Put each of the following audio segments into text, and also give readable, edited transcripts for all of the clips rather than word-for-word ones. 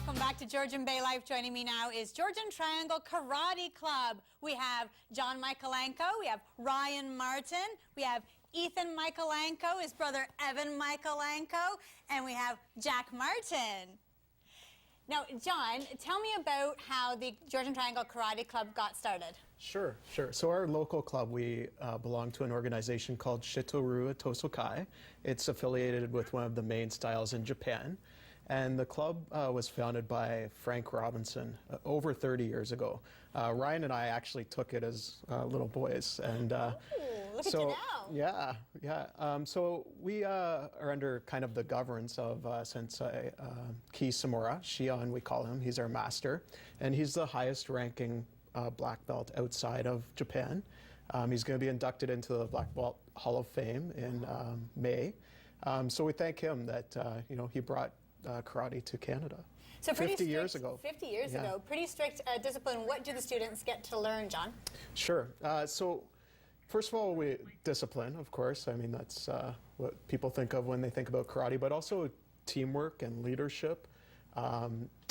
Welcome back to Georgian Bay Life. Joining me now is Georgian Triangle Karate Club. We have John Michaelenko, we have Ryan Martin, we have Ethan Michaelenko, his brother Evan Michaelenko, and we have Jack Martin. Now, John, tell me about how the Georgian Triangle Karate Club got started. Sure. So our local club, we belong to an organization called Shitoru Itosu. It's affiliated with one of the main styles in Japan. And the club was founded by Frank Robinson over 30 years ago. Ryan and I actually took it as little boys. And look at you now. Yeah. So we are under kind of the governance of Sensei Ki Samura, Shion we call him. He's our master. And he's the highest ranking black belt outside of Japan. He's going to be inducted into the Black Belt Hall of Fame in May. So we thank him that he brought karate to Canada. So 50 years ago. 50 years ago. Pretty strict discipline. What do the students get to learn, John? Sure. So first of all, discipline, of course. I mean, that's what people think of when they think about karate, but also teamwork and leadership,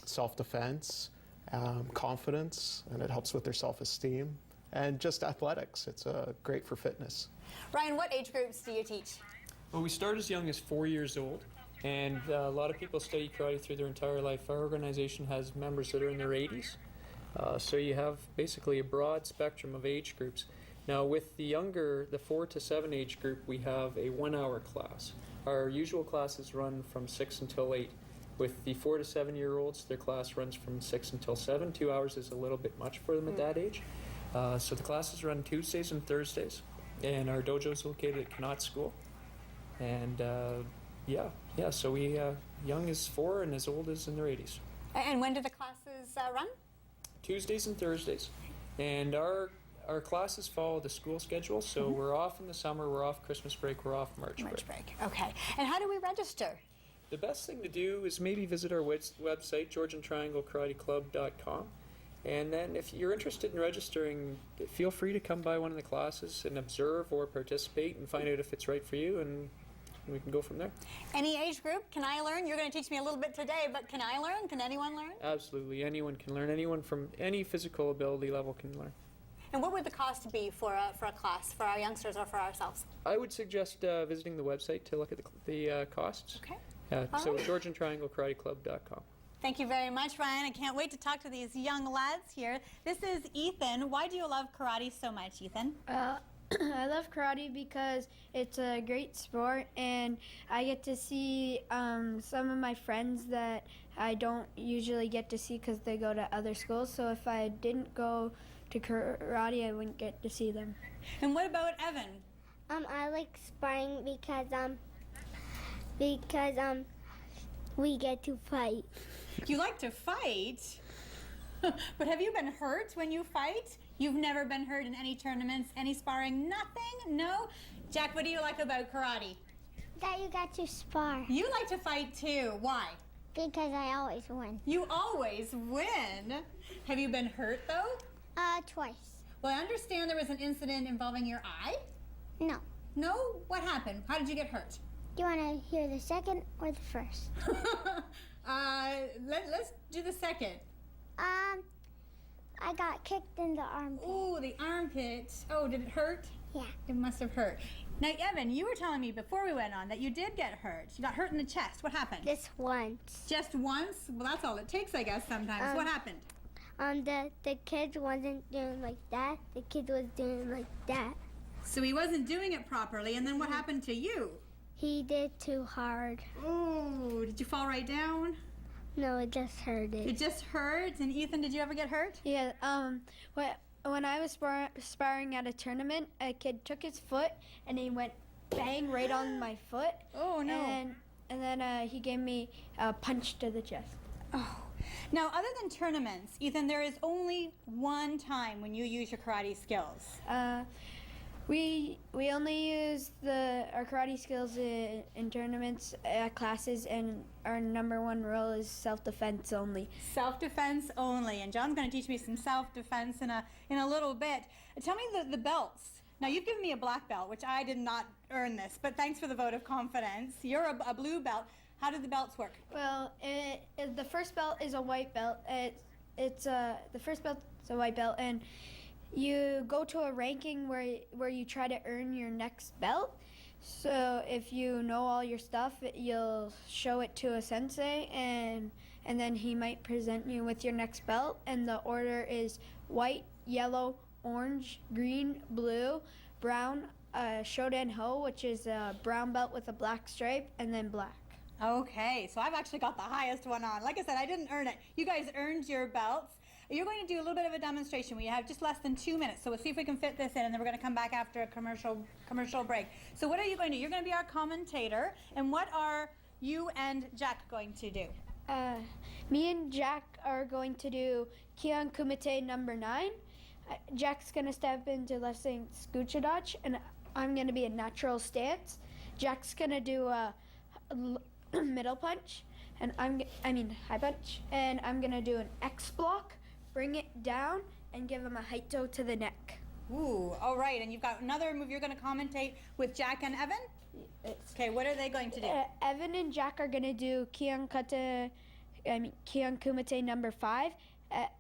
self-defense, confidence, and it helps with their self-esteem, and just athletics. It's great for fitness. Ryan, what age groups do you teach? Well, we start as young as 4 years old, and a lot of people study karate through their entire life. Our organization has members that are in their 80s, so you have basically a broad spectrum of age groups. Now, with the 4 to 7 age group, we have a 1-hour class. Our usual classes run from 6 until 8. With the 4 to 7-year-olds, their class runs from 6 until 7. 2 hours is a little bit much for them at that age. So the classes run Tuesdays and Thursdays, and our dojo is located at Knott School. And so we young as 4 and as old as in their 80s. And when do the classes run? Tuesdays and Thursdays. And our classes follow the school schedule, so we're off in the summer, we're off Christmas break, we're off March break. Okay. And how do we register? The best thing to do is maybe visit our website, GeorgianTriangleKarateClub.com. And then if you're interested in registering, feel free to come by one of the classes and observe or participate and find out if it's right for you, and we can go from there. Any age group, can I learn? You're going to teach me a little bit today, but can I learn? Can anyone learn? Absolutely. Anyone can learn. Anyone from any physical ability level can learn. And what would the cost be for a class, for our youngsters or for ourselves? I would suggest visiting the website to look at the costs. Okay. So GeorgianTriangleKarateClub.com. Thank you very much, Ryan. I can't wait to talk to these young lads here. This is Ethan. Why do you love karate so much, Ethan? I love karate because it's a great sport, and I get to see some of my friends that I don't usually get to see because they go to other schools. So if I didn't go to karate, I wouldn't get to see them. And what about Evan? I like sparring because we get to fight. You like to fight? But have you been hurt when you fight? You've never been hurt in any tournaments, any sparring, nothing? No? Jack, what do you like about karate? That you got to spar. You like to fight too. Why? Because I always win. You always win. Have you been hurt though? Twice. Well, I understand there was an incident involving your eye. No. No? What happened? How did you get hurt? Do you want to hear the second or the first? Let's do the second. I got kicked in the armpit. Ooh, the armpit. Oh, did it hurt? Yeah. It must have hurt. Now, Evan, you were telling me before we went on that you did get hurt. You got hurt in the chest. What happened? Just once. Just once? Well, that's all it takes, I guess, sometimes. What happened? The kid wasn't doing like that. The kid was doing like that. So he wasn't doing it properly, and then what happened to you? He did too hard. Oh, did you fall right down? No, it just hurt it. It just hurt? And Ethan, did you ever get hurt? Yeah, when I was sparring at a tournament, a kid took his foot and he went bang right on my foot. Oh, no. And then he gave me a punch to the chest. Oh. Now, other than tournaments, Ethan, there is only one time when you use your karate skills. We only use our karate skills in tournaments, classes, and our #1 rule is self-defense only. Self-defense only, and John's going to teach me some self-defense in a little bit. Tell me the belts. Now, you've given me a black belt, which I did not earn this, but thanks for the vote of confidence. You're a blue belt. How do the belts work? Well, the first belt is a white belt. The first belt is a white belt, and you go to a ranking where you try to earn your next belt. So if you know all your stuff, you'll show it to a sensei, and then he might present you with your next belt. And the order is white, yellow, orange, green, blue, brown, Shodan Ho, which is a brown belt with a black stripe, and then black. Okay, so I've actually got the highest one on. Like I said, I didn't earn it. You guys earned your belts. You're going to do a little bit of a demonstration. We have just less than 2 minutes, so we'll see if we can fit this in, and then we're going to come back after a commercial break. So what are you going to do? You're going to be our commentator, and what are you and Jack going to do? Me and Jack are going to do Kian Kumite number 9. Jack's going to step into left saying Skuchadach, and I'm going to be a natural stance. Jack's going to do a middle punch, and high punch, and I'm going to do an X block, bring it down, and give him a haito to the neck. Ooh, all right, and you've got another move you're going to commentate with Jack and Evan? Okay, what are they going to do? Evan and Jack are going to do Kian Kumite number 5.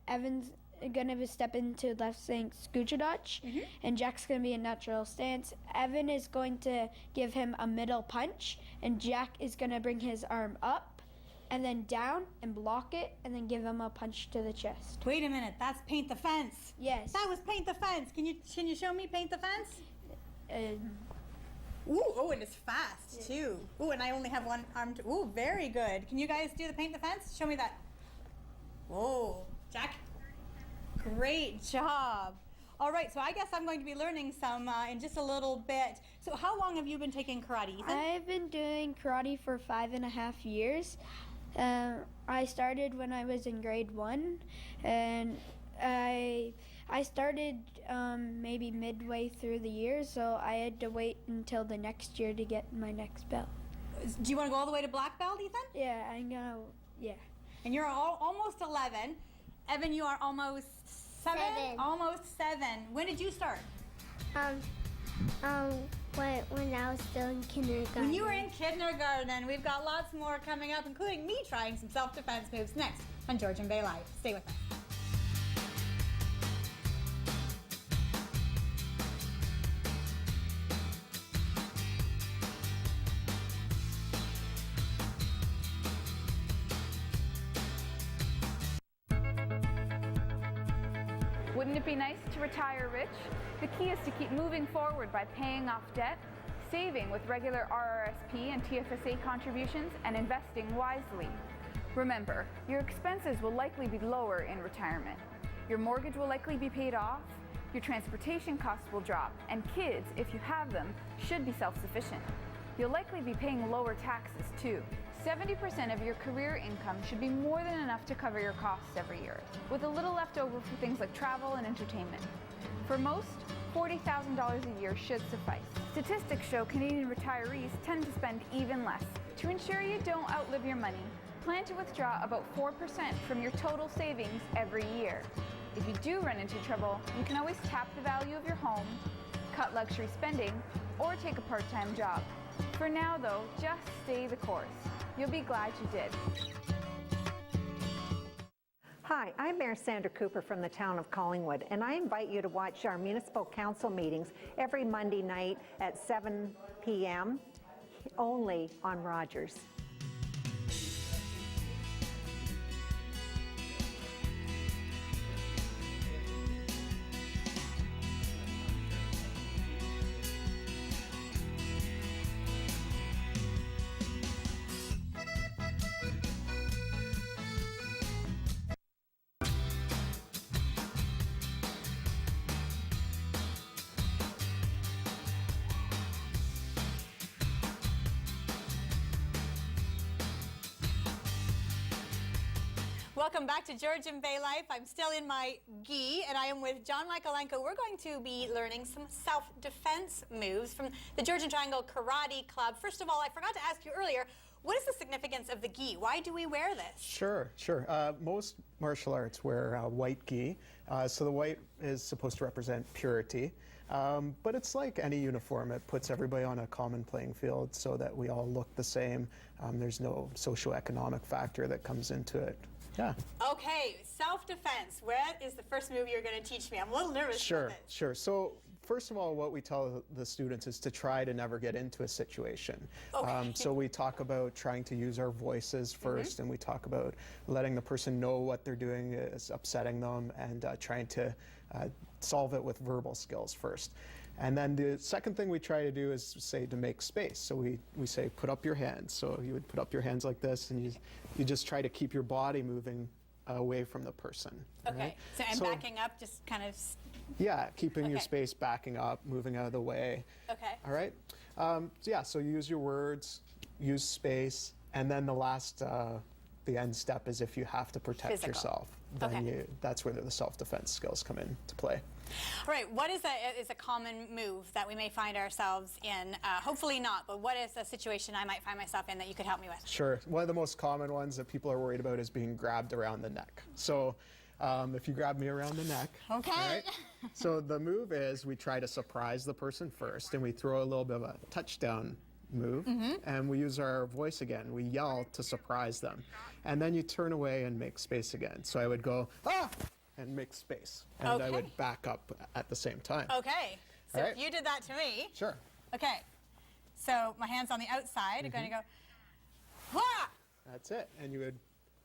Evan's going to step into left saying Skuchadach, and Jack's going to be a natural stance. Evan is going to give him a middle punch, and Jack is going to bring his arm up and then down and block it, and then give him a punch to the chest. Wait a minute, that's paint the fence. Yes. That was paint the fence. Can you show me paint the fence? Ooh, oh, and it's fast too. Ooh, and I only have one arm. Ooh, very good. Can you guys do the paint the fence? Show me that. Whoa, Jack. Great job. All right, so I guess I'm going to be learning some in just a little bit. So how long have you been taking karate, Ethan? I've been doing karate for 5.5 years. I started when I was in grade 1, and I started maybe midway through the year, so I had to wait until the next year to get my next belt. Do you want to go all the way to black belt, Ethan? Yeah, yeah. And you're almost 11. Evan, you are almost 7? 7. Almost 7. When did you start? When I was still in kindergarten. When you were in kindergarten. We've got lots more coming up, including me trying some self-defense moves next on Georgian Bay Live. Stay with us. Wouldn't it be nice to retire rich? The key is to keep moving forward by paying off debt, saving with regular RRSP and TFSA contributions, and investing wisely. Remember, your expenses will likely be lower in retirement. Your mortgage will likely be paid off, your transportation costs will drop, and kids, if you have them, should be self-sufficient. You'll likely be paying lower taxes too. 70% of your career income should be more than enough to cover your costs every year, with a little left over for things like travel and entertainment. For most, $40,000 a year should suffice. Statistics show Canadian retirees tend to spend even less. To ensure you don't outlive your money, plan to withdraw about 4% from your total savings every year. If you do run into trouble, you can always tap the value of your home, cut luxury spending, or take a part-time job. For now, though, just stay the course. You'll be glad you did. Hi, I'm Mayor Sandra Cooper from the town of Collingwood, and I invite you to watch our municipal council meetings every Monday night at 7 p.m. only on Rogers. Welcome back to Georgian Bay Life. I'm still in my gi, and I am with John Michaelenko. We're going to be learning some self-defense moves from the Georgian Triangle Karate Club. First of all, I forgot to ask you earlier, what is the significance of the gi? Why do we wear this? Sure. Most martial arts wear white gi. So the white is supposed to represent purity. But it's like any uniform. It puts everybody on a common playing field so that we all look the same. There's no socioeconomic factor that comes into it. Yeah. Okay, self-defense. What is the first move you're going to teach me? I'm a little nervous Sure, about this. sure. So first of all, what we tell the students is to try to never get into a situation. Okay. So we talk about trying to use our voices first, and we talk about letting the person know what they're doing is upsetting them, and trying to solve it with verbal skills first. And then the second thing we try to do is say to make space. So we say put up your hands. So you would put up your hands like this, and you just try to keep your body moving away from the person. Okay, right? so I'm backing up, just kind of... Yeah, keeping your Okay. space, backing up, moving out of the way. Okay. All right. So use your words, use space, and then the last, the end step is if you have to protect Physical. yourself, then Okay. that's where the self-defense skills come into play. All right, what is a common move that we may find ourselves in? Hopefully not, but what is a situation I might find myself in that you could help me with? Sure. One of the most common ones that people are worried about is being grabbed around the neck. So if you grab me around the neck. Okay. all right, so the move is we try to surprise the person first, and we throw a little bit of a touchdown move, and we use our voice again. We yell to surprise them. And then you turn away and make space again. So I would go, ah, and make space. And I Okay. would back up at the same time. Okay, so All if right. you did that to me, Sure. okay, so my hand's on the outside, I'm going to go, Wah! That's it. And you would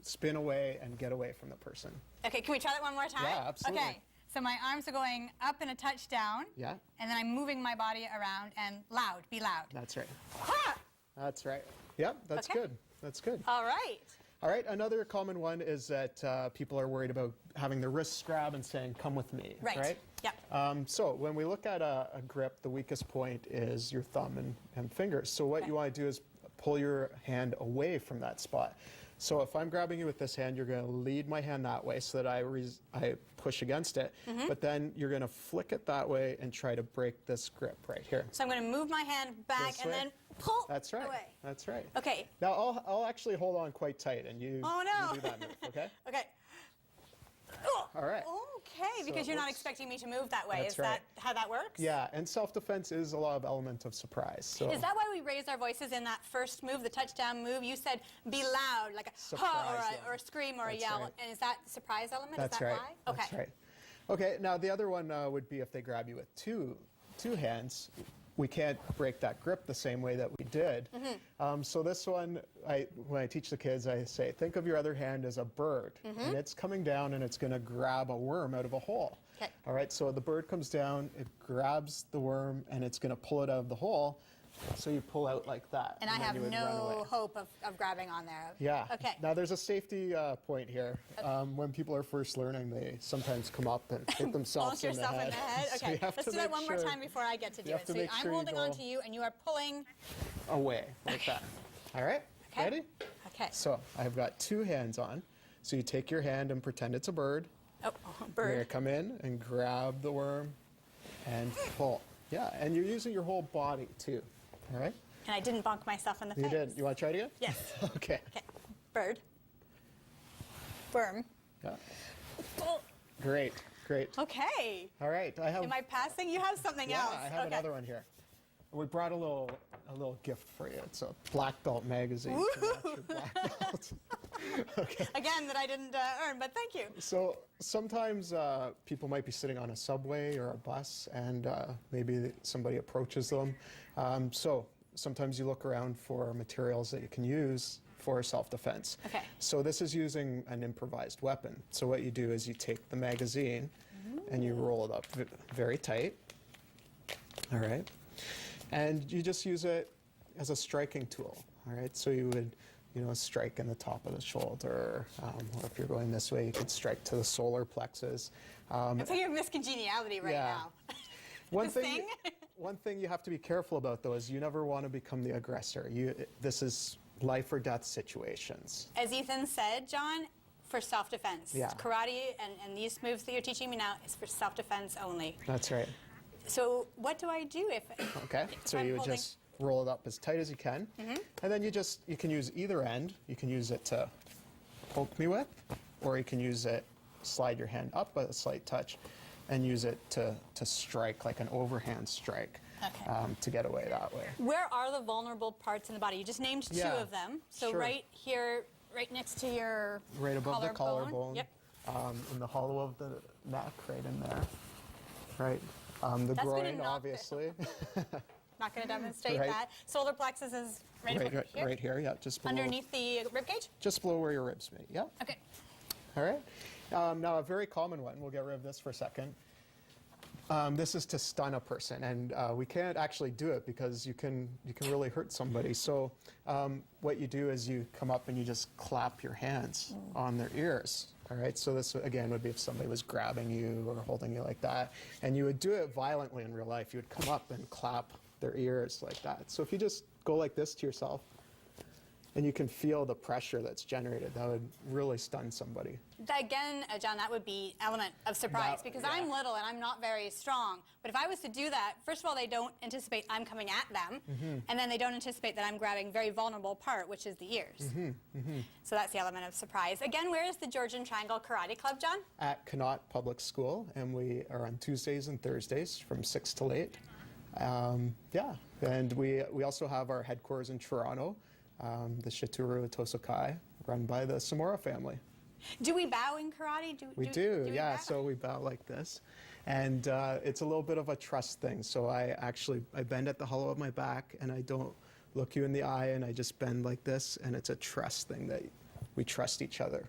spin away and get away from the person. Okay, can we try that one more time? Yeah, absolutely. Okay, so my arms are going up in a touchdown, Yeah, and then I'm moving my body around, and loud, be loud. that's right. Wah! That's right. Yep, that's Okay. good. That's good. All right. All right, another common one is that people are worried about having their wrists grab and saying, come with me. Right. Yep. So when we look at a grip, the weakest point is your thumb and fingers. So what Okay. you want to do is pull your hand away from that spot. So if I'm grabbing you with this hand, you're going to lead my hand that way so that I push against it. But then you're going to flick it that way and try to break this grip right here. So I'm going to move my hand back This and way. then pull That's right. away. That's right. Okay. Now I'll actually hold on quite tight, and you, Oh, no. you do that move, okay? Okay. Oh, All right. Okay, So because it you're not works. expecting me to move that way. That's Is right. that how that works? Yeah, and self-defense is a lot of element of surprise. So Is that why we raise our voices in that first move, the touchdown move? You said be loud, like a Surprise ha them. or a scream or That's a yell. right. And is that the surprise element? That's is that right. why? Okay. That's right. Okay. Now the other one would be if they grab you with two hands. We can't break that grip the same way that we did. So this one, when I teach the kids, I say, think of your other hand as a bird, and it's coming down and it's going to grab a worm out of a hole. Okay. All right. So the bird comes down, it grabs the worm, and it's going to pull it out of the hole. So you pull out like that. And I then have you would run away. no hope of grabbing on there. Yeah. Okay. Now there's a safety point here. When people are first learning, they sometimes come up and hit themselves Bonk yourself in the head. So Okay. you have Let's to do that make one more sure time before I get to do you have it. to So make I'm sure you holding on go- to you and you are pulling. away like that. All right. Okay. Ready? Okay. So I've got two hands on. So you take your hand and pretend it's a bird. Oh, You're gonna bird. come in and grab the worm and pull. Yeah, and you're using your whole body too. All right. And I didn't bonk myself in the You face. did. You want to try it again? Yes. Okay. Okay. Bird. Worm. Yeah. Oh, Great. Great. okay. All right. I have. Am I passing? You have something Yeah, else. I have Okay. another one here. We brought a little gift for you. It's a black belt magazine. to match your black belt. Okay. Again, that I didn't earn, but thank you. So sometimes people might be sitting on a subway or a bus, and maybe somebody approaches them. So sometimes you look around for materials that you can use for self-defense. Okay. So this is using an improvised weapon. So what you do is you take the magazine and you roll it up very tight. All right. And you just use it as a striking tool. All right. So you would, strike in the top of the shoulder, or if you're going this way, you could strike to the solar plexus. I'm thinking of miscongeniality right Yeah. now. One This thing, one thing you have to be careful about, though, is you never want to become the aggressor. This is life or death situations. As Ethan said, John, for self-defense. Yeah. Karate and these moves that you're teaching me now is for self-defense only. That's right. So what do I do if Okay. So I'm you would holding- just roll it up as tight as you can, and then you can use either end. You can use it to poke me with, or you can use it, slide your hand up with a slight touch, and use it to strike, like an overhand strike, Okay. to get away that way. Where are the vulnerable parts in the body? You just named two Yeah, of them. So sure. right here, right next to your Right above the collarbone. Yep. In the hollow of the neck, right in there. Right. The That's gonna groin, knock obviously. Not going to demonstrate Right. that. Solar plexus is right, about here. Right here, yeah, just below. Underneath the rib cage? Just below where your ribs meet, yeah. Okay. All right. Now, a very common one, we'll get rid of this for a second. This is to stun a person, and we can't actually do it because you can really hurt somebody. So what you do is you come up and you just clap your hands on their ears. All right. So this again would be if somebody was grabbing you or holding you like that, and you would do it violently in real life. You would come up and clap their ears like that. So if you just go like this to yourself, and you can feel the pressure that's generated, that would really stun somebody. Again, John, that would be element of surprise That- because yeah. I'm little and I'm not very strong. But if I was to do that, first of all, they don't anticipate I'm coming at them, and then they don't anticipate that I'm grabbing very vulnerable part, which is the ears. So that's the element of surprise. Again, where is the Georgian Triangle Karate Club, John? At Connaught Public School, and we are on Tuesdays and Thursdays from 6 till 8. Yeah, and we also have our headquarters in Toronto, the Shituru Itosu Kai, run by the Samora family. Do we bow in karate? We do, we yeah. bow? So we bow like this, and it's a little bit of a trust thing. So I bend at the hollow of my back, and I don't look you in the eye, and I just bend like this, and it's a trust thing that we trust each other.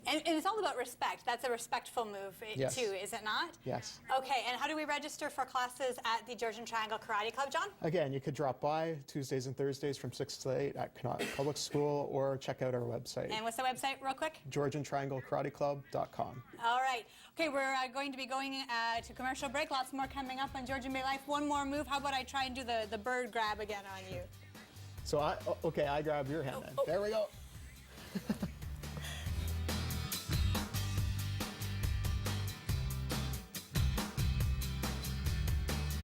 And it's all about respect. That's a respectful move, Yes. too, is it not? Yes. Okay, and how do we register for classes at the Georgian Triangle Karate Club, John? Again, you could drop by Tuesdays and Thursdays from 6 to 8 at Connaught Public School, or check out our website, And what's the website, real quick? GeorgianTriangleKarateClub.com. All right. Okay, we're going to be going to commercial break. Lots more coming up on Georgian Bay Life. One more move. How about I try and do the bird grab again on you? So I grab your hand then. Oh. There we go.